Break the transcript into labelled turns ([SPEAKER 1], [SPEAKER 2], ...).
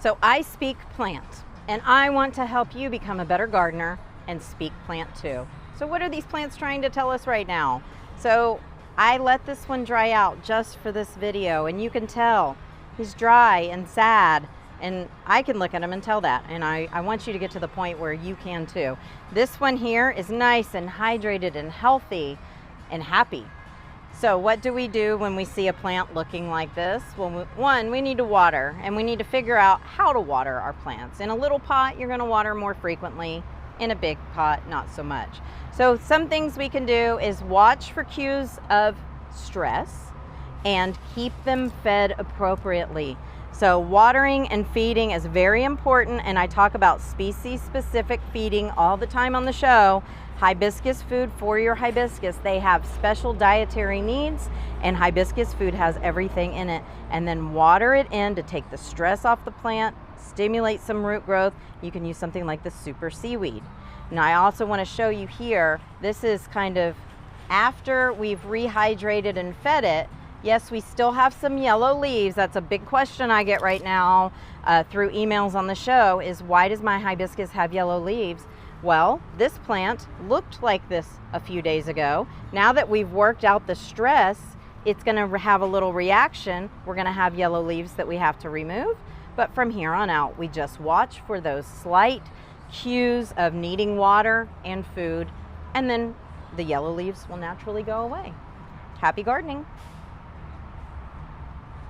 [SPEAKER 1] So I speak plant, and I want to help you become a better gardener and speak plant too. So what are these plants trying to tell us right now? So I let this one dry out just for this video, and you can tell he's dry and sad, and I can look at him and tell that, and I want you to get to the point where you can too. This one here is nice and hydrated and healthy and happy. So what do we do when we see a plant looking like this? Well, one, we need to water, and we need to figure out how to water our plants. In a little pot, you're gonna water more frequently. In a big pot, not so much. So some things we can do is watch for cues of stress and keep them fed appropriately. So watering and feeding is very important, and I talk about species-specific feeding all the time on the show. Hibiscus food for your hibiscus. They have special dietary needs, and hibiscus food has everything in it. And then water it in to take the stress off the plant, stimulate some root growth. You can use something like the super seaweed. Now I also want to show you here, this is kind of after we've rehydrated and fed it. Yes, we still have some yellow leaves. That's a big question I get right now through emails on the show, is why does my hibiscus have yellow leaves? Well, this plant looked like this a few days ago. Now that we've worked out the stress, it's going to have a little reaction. We're going to have yellow leaves that we have to remove. But from here on out, we just watch for those slight cues of needing water and food, and then the yellow leaves will naturally go away. Happy gardening.